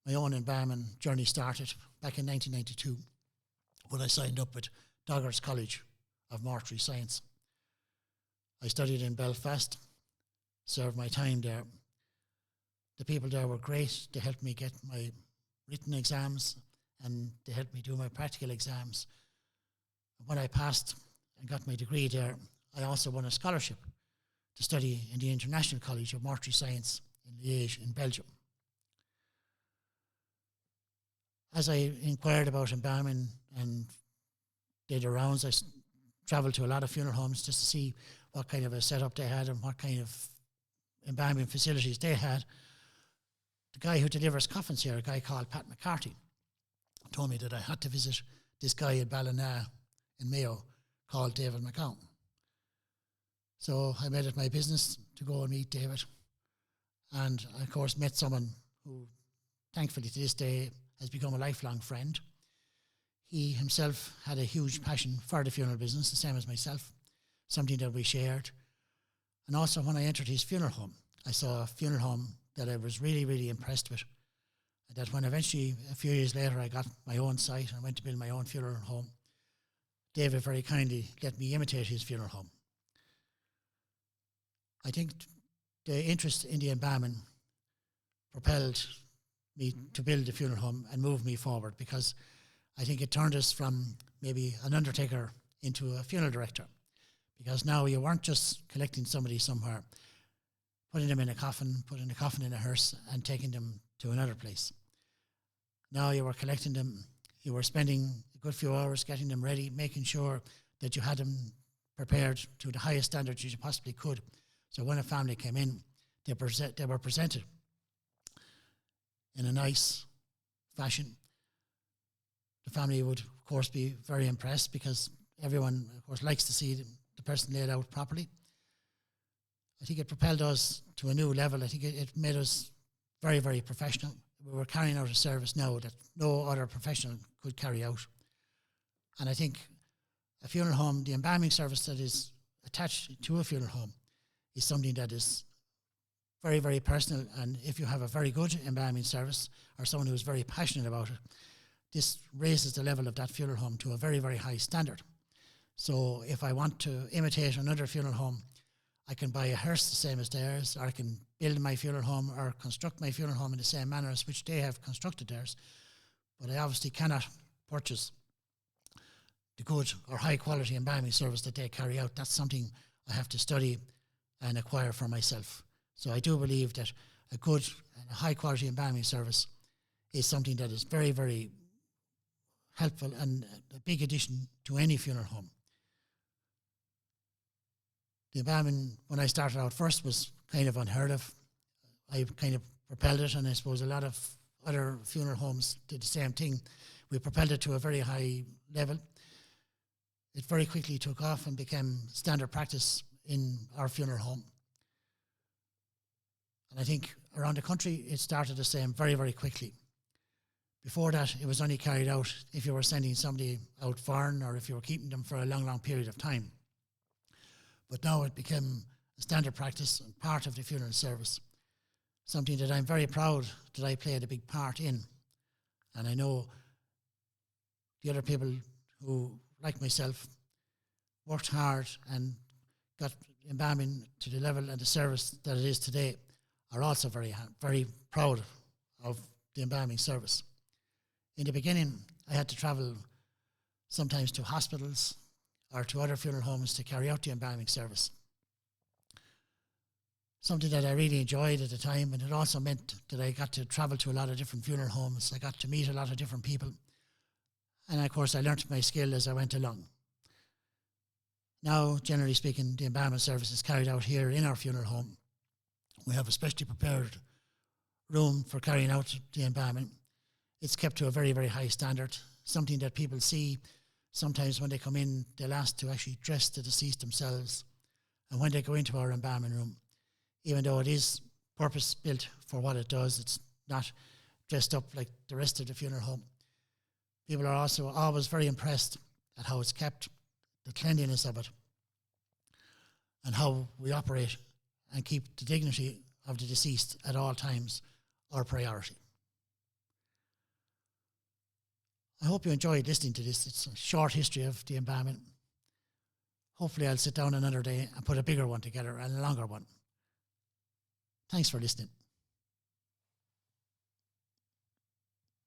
my own embalming journey started back in 1992 when I signed up with Dogger's College of Mortuary Science. I studied in Belfast, served my time there. The people there were great. They helped me get my written exams and they helped me do my practical exams. When I passed and got my degree there, I also won a scholarship to study in the International College of Mortuary Science in Liège in Belgium. As I inquired about embalming and did the rounds, I travelled to a lot of funeral homes just to see what kind of a setup they had and what kind of embalming facilities they had. The guy who delivers coffins here, a guy called Pat McCarthy, told me that I had to visit this guy in Ballina in Mayo called David McCown. So I made it my business to go and meet David. And I, of course, met someone who, thankfully to this day, has become a lifelong friend. He himself had a huge passion for the funeral business, the same as myself, something that we shared. And also when I entered his funeral home, I saw a funeral home that I was really, really impressed with. And that when eventually, a few years later, I got my own site and went to build my own funeral home, David very kindly let me imitate his funeral home. I think the interest in the embalming propelled me to build the funeral home and move me forward, because I think it turned us from maybe an undertaker into a funeral director, because now you weren't just collecting somebody somewhere, putting them in a coffin, putting the coffin in a hearse and taking them to another place. Now you were collecting them, you were spending a good few hours getting them ready, making sure that you had them prepared to the highest standards you possibly could. So when a family came in, they were presented in a nice fashion. The family would, of course, be very impressed, because everyone, of course, likes to see the person laid out properly. I think it propelled us to a new level. I think it made us very, very professional. We were carrying out a service now that no other professional could carry out. And I think a funeral home, the embalming service that is attached to a funeral home, is something that is very, very personal. And if you have a very good embalming service or someone who is very passionate about it, this raises the level of that funeral home to a very, very high standard. So if I want to imitate another funeral home, I can buy a hearse the same as theirs, or I can build my funeral home or construct my funeral home in the same manner as which they have constructed theirs. But I obviously cannot purchase the good or high quality embalming service that they carry out. That's something I have to study and acquire for myself. So I do believe that a good and a high quality embalming service is something that is very, very helpful and a big addition to any funeral home. The embalming, when I started out first, was kind of unheard of. I kind of propelled it, and I suppose a lot of other funeral homes did the same thing. We propelled it to a very high level. It very quickly took off and became standard practice in our funeral home. And I think around the country, it started the same very, very quickly. Before that, it was only carried out if you were sending somebody out foreign or if you were keeping them for a long, long period of time. But now it became a standard practice and part of the funeral service, something that I'm very proud that I played a big part in. And I know the other people who, like myself, worked hard and got embalming to the level and the service that it is today are also very, very proud of the embalming service. In the beginning, I had to travel sometimes to hospitals or to other funeral homes to carry out the embalming service. Something that I really enjoyed at the time, and it also meant that I got to travel to a lot of different funeral homes. I got to meet a lot of different people. And of course, I learnt my skill as I went along. Now, generally speaking, the embalming service is carried out here in our funeral home. We have a specially prepared room for carrying out the embalming. It's kept to a very, very high standard, something that people see. Sometimes when they come in, they'll ask to actually dress the deceased themselves. And when they go into our embalming room, even though it is purpose-built for what it does, it's not dressed up like the rest of the funeral home. People are also always very impressed at how it's kept, the cleanliness of it, and how we operate and keep the dignity of the deceased at all times our priority. I hope you enjoyed listening to this. It's a short history of the embalming. Hopefully I'll sit down another day and put a bigger one together and a longer one. Thanks for listening.